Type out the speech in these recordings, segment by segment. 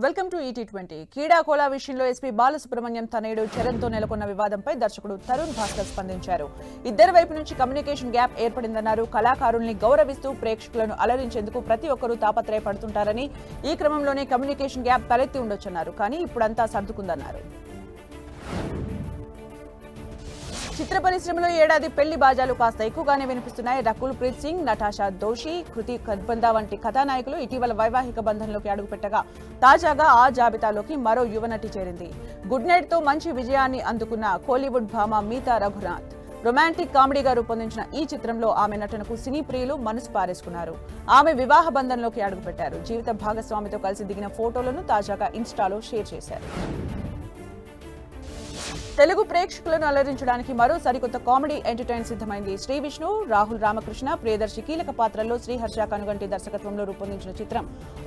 Welcome to ET20. క్రీడా కోలా విషయంలో SP Balasubrahmanyam తనయుడు చరణ్తో నెలకొన్న వివాదంపై దర్శకుడు తరుణ్ భాస్కర్ స్పందించారు. ఇద్దరి వైపు నుంచి కమ్యూనికేషన్ గ్యాప్ ఏర్పడిందన్నారు. కళాకారుల్ని గౌరవిస్తూ ప్రేక్షకులను అలరించేందుకు ప్రతి ఒక్కరూ తాపత్రయపడుతుంటారని, ఈ క్రమంలోనే కమ్యూనికేషన్ గ్యాప్ తలెత్తి ఉండొచ్చన్నారు. కానీ ఇప్పుడంతా సర్దుకుందన్నారు. చిత్ర పరిశ్రమలో ఏడాది పెళ్లి బాజాలు కాస్త ఎక్కువగానే వినిపిస్తున్నాయి. రకుల్ ప్రీత్ సింగ్, నటాషా దోషి, కృతి కద్బందా వంటి కథానాయకులు ఇటీవల వైవాహిక బంధంలోకి అడుగుపెట్టగా తాజాగా ఆ జాబితాలోకి మరో యువనటి చేరింది. గుడ్ నైట్ తో మంచి విజయాన్ని అందుకున్న కోలీవుడ్ భామ మీతా రఘునాథ్. రొమాంటిక్ కామెడీగా రూపొందించిన ఈ చిత్రంలో ఆమె నటనకు సినీ ప్రియులు మనసు పారేసుకున్నారు. ఆమె వివాహ బంధంలోకి అడుగుపెట్టారు. జీవిత భాగస్వామితో కలిసి దిగిన ఫోటోలను తాజాగా ఇన్స్టాలో షేర్ చేశారు. తెలుగు ప్రేక్షకులను అలరించడానికి మరో సరికొత్త కామెడీ ఎంటర్టైన్ సిద్ధమైంది. శ్రీ విష్ణు, రాహుల్ రామకృష్ణ, ప్రియదర్శి కీలక పాత్రల్లో శ్రీహర్ష కనుగంటి దర్శకత్వంలో రూపొందించిన చిత్రం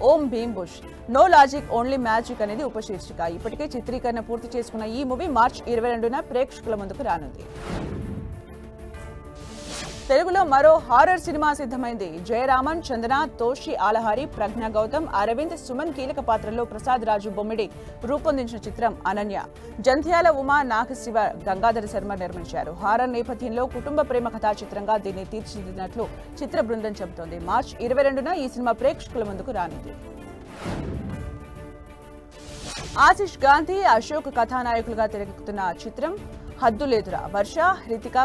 Om Bheem Bush. No logic only magic అనేది ఉపశీర్షిక. ఇప్పటికే చిత్రీకరణ పూర్తి చేసుకున్న ఈ మూవీ మార్చి 22న ప్రేక్షకుల ముందుకు రానుంది. తెలుగులో మరో హారర్ సినిమా సిద్ధమైంది. జయరామన్, చందన, తోషి ఆలహారి, ప్రజ్ఞ గౌతమ్, అరవింద్, సుమన్ కీలక పాత్రల్లో ప్రసాద్ రాజు బొమ్మిడి రూపొందించిన చిత్రం అనన్య. జంధ్యాల ఉమా, నాగశివ, గంగాధర శర్మ నిర్మించారు. హారర్ నేపథ్యంలో కుటుంబ ప్రేమ కథా చిత్రంగా దీన్ని తీర్చిదిద్దినట్లు చిత్ర బృందం చెబుతోంది. మార్చి 22న ఈ సినిమా ప్రేక్షకుల ముందుకు రానుంది. ఆశిష్ గాంధీ, అశోక్ కథానాయకులుగా తెరకెక్కుతున్న చిత్రం హద్దులేదురా. వర్ష, హృతిక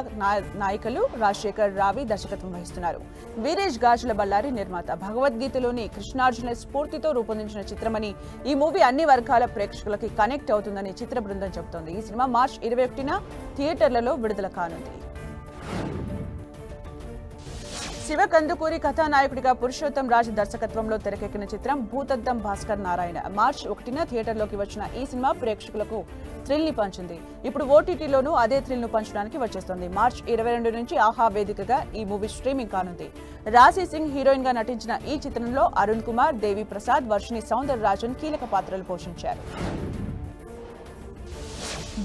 నాయికలు, రాజశేఖర్ రావి దర్శకత్వం వహిస్తున్నారు. వీరేష్ గాజుల బళ్ళారి నిర్మాత. భగవద్గీతలోని కృష్ణార్జున స్ఫూర్తితో రూపొందించిన చిత్రమని, ఈ మూవీ అన్ని వర్గాల ప్రేక్షకులకి కనెక్ట్ అవుతుందని చిత్ర బృందం చెబుతోంది. ఈ సినిమా మార్చి 21న థియేటర్లలో విడుదల కానుంది. శివ కందుకూరి కథానాయకుడిగా పురుషోత్తం రాజ్ దర్శకత్వంలో తెరకెక్కిన చిత్రం భూతద్దం భాస్కర్ నారాయణ. మార్చి 1న థియేటర్లోకి వచ్చిన ఈ సినిమా ప్రేక్షకులకు థ్రిల్ ని పంచింది. ఇప్పుడు ఓటీటీలోనూ అదే థ్రిల్ ను పంచడానికి వచ్చేస్తోంది. మార్చి 22 నుంచి ఆహా వేదికగా ఈ మూవీ స్ట్రీమింగ్ కానుంది. రాశి సింగ్ హీరోయిన్ గా నటించిన ఈ చిత్రంలో అరుణ్ కుమార్, దేవి ప్రసాద్, వర్షిణి సౌందర్ రాజన్ కీలక పాత్రలు పోషించారు.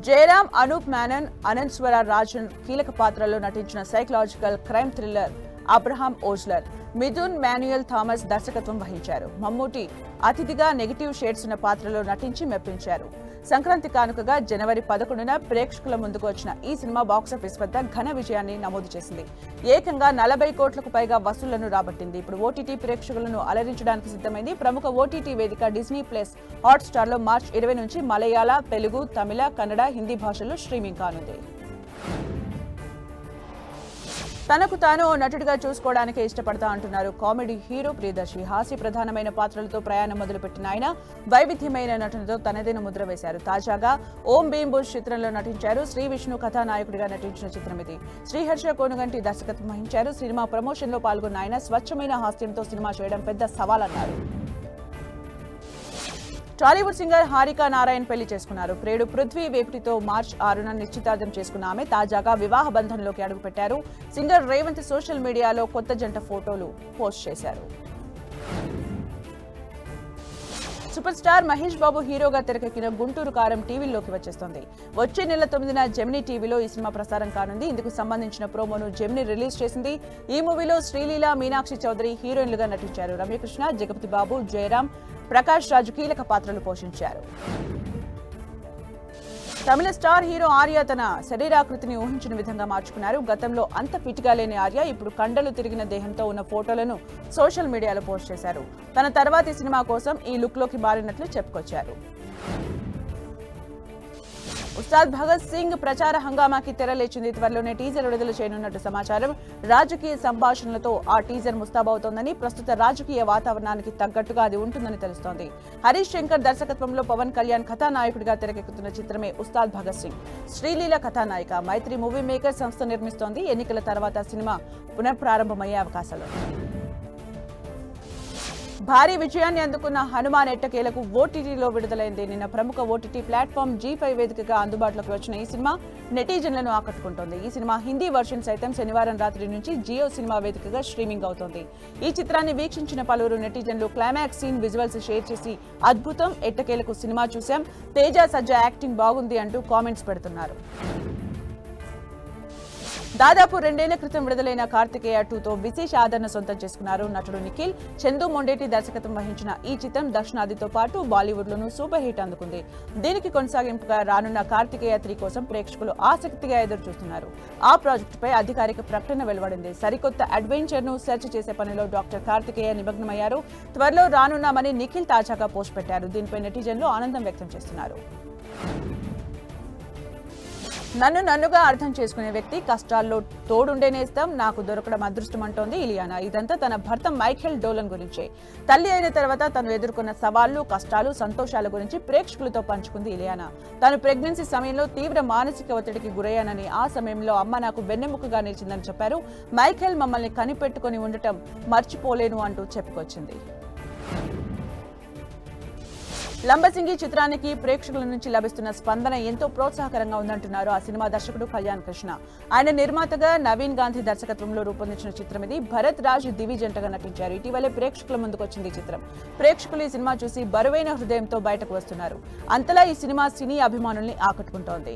జయరామ్, అనూప్ మేనన్, అనంతస్వర రాజన్ కీలక పాత్రల్లో నటించిన psychological crime thriller Abraham Ozler. Mithun Manuel Thomas దర్శకత్వం వహించారు. మమ్మూటి అతిథిగా నెగిటివ్ షేడ్స్ ఉన్న పాత్రలో నటించి మెప్పించారు. సంక్రాంతి కానుకగా జనవరి 11న ప్రేక్షకుల ముందుకు వచ్చిన ఈ సినిమా బాక్సాఫీస్ వద్ద ఘన విజయాన్ని నమోదు చేసింది. ఏకంగా 40 కోట్లకు పైగా వసూళ్లను రాబట్టింది. ఇప్పుడు ఓటీటీ ప్రేక్షకులను అలరించడానికి సిద్ధమైంది. ప్రముఖ ఓటీటీ వేదిక డిజ్నీ ప్లస్ హాట్స్టార్ లో మార్చి 20 నుంచి మలయాళ, తెలుగు, తమిళ, కన్నడ, హిందీ భాషల్లో స్ట్రీమింగ్ కానుంది. తనకు తాను నటుడిగా చూసుకోవడానికే ఇష్టపడతా అంటున్నారు కామెడీ హీరో ప్రియదర్శి. హాస్య ప్రధానమైన పాత్రలతో ప్రయాణం మొదలుపెట్టిన ఆయన వైవిధ్యమైన నటనతో తనదైన ముద్ర వేశారు. తాజాగా ఓం భీమ్ బుష్ చిత్రంలో నటించారు. శ్రీ విష్ణు కథానాయకుడిగా నటించిన చిత్రం ఇది. శ్రీహర్ష కోనుగంటి దర్శకత్వం వహించారు. సినిమా ప్రమోషన్ లో పాల్గొన్న ఆయన స్వచ్ఛమైన హాస్యంతో సినిమా చేయడం పెద్ద సవాలన్నారు. టాలీవుడ్ సింగర్ హారికా నారాయణ్ పెళ్లి చేసుకున్నారు. ప్రియుడు పృథ్వీ వేపుటితో మార్చి 6న నిశ్చితార్థం చేసుకున్న ఆమె తాజాగా వివాహ బంధంలోకి అడుగుపెట్టారు. సింగర్ రేవంత్ సోషల్ మీడియాలో కొత్త జంట ఫోటోలు పోస్ట్ చేశారు. సూపర్ స్టార్ మహేష్ బాబు హీరోగా తెరకెక్కిన గుంటూరు కారం టీవీలోకి వచ్చేస్తోంది. వచ్చే నెల 9న జెమినీ టీవీలో ఈ సినిమా ప్రసారం కానుంది. ఇందుకు సంబంధించిన ప్రోమోను జెమినీ రిలీజ్ చేసింది. ఈ మూవీలో శ్రీలీల, మీనాక్షి చౌదరి హీరోయిన్లుగా నటించారు. రమ్యకృష్ణ, జగపతి బాబు, జయరామ్, ప్రకాష్ రాజు కీలక పాత్రలు పోషించారు. తమిళ స్టార్ హీరో ఆర్య తన శరీరాకృతిని ఊహించిన విధంగా మార్చుకున్నారు. గతంలో అంత ఫిట్ గా లేని ఆర్య ఇప్పుడు కండలు తిరిగిన దేహంతో ఉన్న ఫోటోలను సోషల్ మీడియాలో పోస్ట్ చేశారు. తన తర్వాతి సినిమా కోసం ఈ లుక్ లోకి మారినట్లు చెప్పుకొచ్చారు. ఉస్తాద్ భగత్ సింగ్ ప్రచార హంగామాకి తెరలేచింది. త్వరలోనే టీజర్ విడుదల చేయనున్నట్టు సమాచారం. రాజకీయ సంభాషణలతో ఆ టీజర్ ముస్తాబవుతోందని, ప్రస్తుత రాజకీయ వాతావరణానికి తగ్గట్టుగా అది ఉంటుందని తెలుస్తోంది. హరీష్ శంకర్ దర్శకత్వంలో పవన్ కళ్యాణ్ కథానాయకుడిగా తెరకెక్కుతున్న చిత్రమే ఉస్తాద్ భగత్ సింగ్. శ్రీలీల కథానాయిక. మైత్రి మూవీ మేకర్ సంస్థ నిర్మిస్తోంది. ఎన్నికల తర్వాత సినిమా పునఃప్రారంభమయ్యే అవకాశాలు. భారీ విజయాన్ని అందుకున్న హనుమాన్ ఎట్టకేలకు ఓటీటీలో విడుదలైంది. నిన్న ప్రముఖ ఓటీటీ ప్లాట్ఫామ్ G5 వేదికగా అందుబాటులోకి వచ్చిన ఈ సినిమా నెటిజన్లను ఆకట్టుకుంటోంది. ఈ సినిమా హిందీ వర్షన్ సైతం శనివారం రాత్రి నుంచి జియో సినిమా వేదికగా స్ట్రీమింగ్ అవుతోంది. ఈ చిత్రాన్ని వీక్షించిన పలువురు నెటిజన్లు క్లైమాక్స్ సీన్ విజువల్స్ షేర్ చేసి అద్భుతం, ఎట్టకేలకు సినిమా చూశాం, తేజ సజ్జా యాక్టింగ్ బాగుంది అంటూ కామెంట్స్ పెడుతున్నారు. దాదాపు 2 ఏళ్ల క్రితం విడుదలైన కార్తికేయ 2తో విశేష ఆదరణ సొంతం చేసుకున్నారు నటుడు నిఖిల్. చందు మొండేటి దర్శకత్వం వహించిన ఈ చిత్రం దక్షిణాదితో పాటు బాలీవుడ్ లోనూ సూపర్ హిట్ అందుకుంది. దీనికి కొనసాగింపుగా రానున్న కార్తికేయ 3 కోసం ప్రేక్షకులు ఆసక్తిగా ఎదురు చూస్తున్నారు. ఆ ప్రాజెక్టుపై అధికారిక ప్రకటన వెలువడింది. సరికొత్త అడ్వెంచర్ ను సెర్చ్ చేసే పనిలో డాక్టర్ కార్తికేయ నిమగ్నమయ్యారు. త్వరలో రానున్నామని నిఖిల్ తాజాగా పోస్ట్ పెట్టారు. దీనిపై నెటిజన్లు ఆనందం వ్యక్తం చేస్తున్నారు. నన్నుగా అర్థం చేసుకునే వ్యక్తి, కష్టాల్లో తోడుండే నేస్తం, నాకు దొరకడం అదృష్టం అంటోంది ఇలియానా. ఇదంతా తన భర్త మైఖేల్ డోలన్ గురించే. తల్లి అయిన తర్వాత తను ఎదుర్కొన్న సవాళ్లు, కష్టాలు, సంతోషాల గురించి ప్రేక్షకులతో పంచుకుంది ఇలియానా. తాను ప్రెగ్నెన్సీ సమయంలో తీవ్ర మానసిక ఒత్తిడికి గురయ్యానని, ఆ సమయంలో అమ్మ నాకు వెన్నెముకగా నిలిచిందని చెప్పారు. మైఖేల్ మమ్మల్ని కనిపెట్టుకుని ఉండటం మర్చిపోలేను అంటూ చెప్పుకొచ్చింది. లంబసింగి చిత్రానికి ప్రేక్షకుల నుంచి లభిస్తున్న స్పందన ఎంతో ప్రోత్సాహకరంగా ఉందంటున్నారు ఆ సినిమా దర్శకుడు కళ్యాణ్ కృష్ణ. ఆయన నిర్మాతగా నవీన్ గాంధీ దర్శకత్వంలో రూపొందించిన చిత్రం ఇది. భరత్ రాజ్, దివి జంటగా నటించారు. ఇటీవలే ప్రేక్షకుల ముందుకొచ్చింది ఈ చిత్రం. ప్రేక్షకులు ఈ సినిమా చూసి బరువైన హృదయంతో బయటకు వస్తున్నారు. అంతలా ఈ సినిమా సినీ అభిమానుల్ని ఆకట్టుకుంటోంది.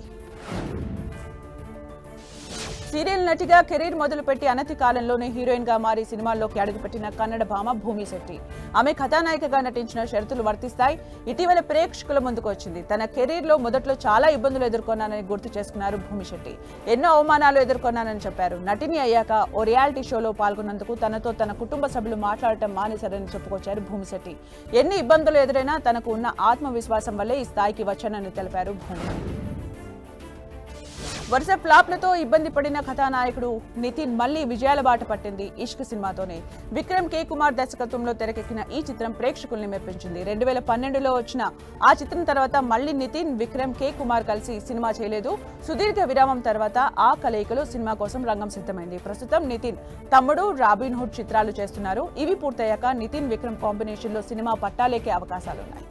సీరియల్ నటిగా కెరీర్ మొదలుపెట్టి అనతి కాలంలోనే హీరోయిన్ గా మారి సినిమాల్లోకి అడుగుపెట్టిన కన్నడ భామ భూమి శెట్టి. ఆమె కథానాయికగా నటించిన షరతులు వర్తిస్తాయి ఇటీవల ప్రేక్షకుల ముందుకు వచ్చింది. తన కెరీర్ లో మొదట్లో చాలా ఇబ్బందులు ఎదుర్కొన్నానని గుర్తు చేసుకున్నారు భూమి శెట్టి. ఎన్నో అవమానాలు ఎదుర్కొన్నానని చెప్పారు. నటిని అయ్యాక ఓ రియాలిటీ షోలో పాల్గొన్నందుకు తనతో తన కుటుంబ సభ్యులు మాట్లాడటం మానేశారని చెప్పుకొచ్చారు భూమి శెట్టి. ఎన్ని ఇబ్బందులు ఎదురైనా తనకు ఉన్న ఆత్మవిశ్వాసం వల్లే ఈ స్థాయికి వచ్చానని తెలిపారు భూమి. వరుస ఫ్లాప్లతో ఇబ్బంది పడిన కథానాయకుడు నితిన్ మళ్లీ విజయాల బాట పట్టింది ఇష్క్ సినిమాతోనే. విక్రమ్ కే కుమార్ దర్శకత్వంలో తెరకెక్కిన ఈ చిత్రం ప్రేక్షకుల్ని మెప్పించింది. 2012లో వచ్చిన ఆ చిత్రం తర్వాత మళ్లీ నితిన్, విక్రమ్ కే కుమార్ కలిసి సినిమా చేయలేదు. సుదీర్ఘ విరామం తర్వాత ఆ కలయికలో సినిమా కోసం రంగం సిద్ధమైంది. ప్రస్తుతం నితిన్ తమ్ముడు, రాబిన్ హుడ్ చిత్రాలు చేస్తున్నారు. ఇవి పూర్తయ్యాక నితిన్, విక్రమ్ కాంబినేషన్ లో సినిమా పట్టాలేకే అవకాశాలున్నాయి.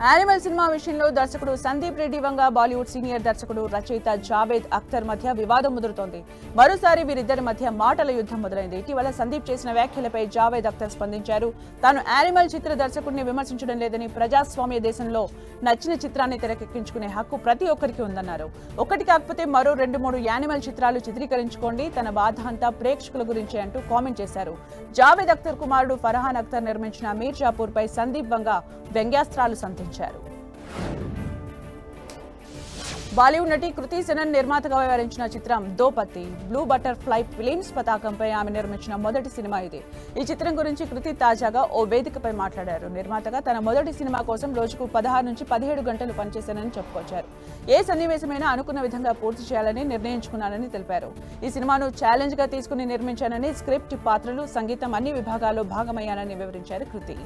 యానిమల్ సినిమా విషయంలో దర్శకుడు సందీప్ రెడ్డి వంగ, బాలీవుడ్ సీనియర్ దర్శకుడు రచయిత జావేద్ అఖ్తర్ మధ్య వివాదం ముదురుతోంది. మరోసారి వీరిద్దరి మధ్య మాటల యుద్ధం మొదలైంది. ఇటీవల సందీప్ చేసిన వ్యాఖ్యలపై జావేద్ అఖ్తర్ స్పందించారు. తాను యానిమల్ చిత్ర దర్శకుడిని విమర్శించడం లేదని, ప్రజాస్వామ్య దేశంలో నచ్చిన చిత్రాన్ని తెరకెక్కించుకునే హక్కు ప్రతి ఒక్కరికి ఉందన్నారు. ఒకటి కాకపోతే మరో 2-3 యానిమల్ చిత్రాలు చిత్రీకరించుకోండి, తన బాధ అంతా ప్రేక్షకుల గురించే అంటూ కామెంట్ చేశారు. జావేద్ అఖ్తర్ కుమారుడు ఫర్హాన్ అఖ్తర్ నిర్మించిన మీర్జాపూర్ పై సందీప్ వంగ వ్యంగ్యాస్త్రాలు సంధించారు. బాలీవుడ్ నటి కృతి సెనన్ నిర్మాతగా వ్యవహరించిన చిత్రం దో పత్తి. బ్లూ బటర్ ఫ్లై ఫిలిమ్స్ పతాకంపై ఆమె నిర్మించిన మొదటి సినిమా ఇది. ఈ చిత్రం గురించి కృతి తాజాగా ఓ వేదికపై మాట్లాడారు. నిర్మాతగా తన మొదటి సినిమా కోసం రోజుకు 16 నుంచి 17 గంటలు పనిచేశానని చెప్పుకొచ్చారు. ఏ సన్నివేశమైనా అనుకున్న విధంగా పూర్తి చేయాలని నిర్ణయించుకున్నానని తెలిపారు. ఈ సినిమాను ఛాలెంజ్ గా తీసుకుని నిర్మించానని, స్క్రిప్ట్, పాత్రలు, సంగీతం అన్ని విభాగాల్లో భాగమయ్యానని వివరించారు కృతి.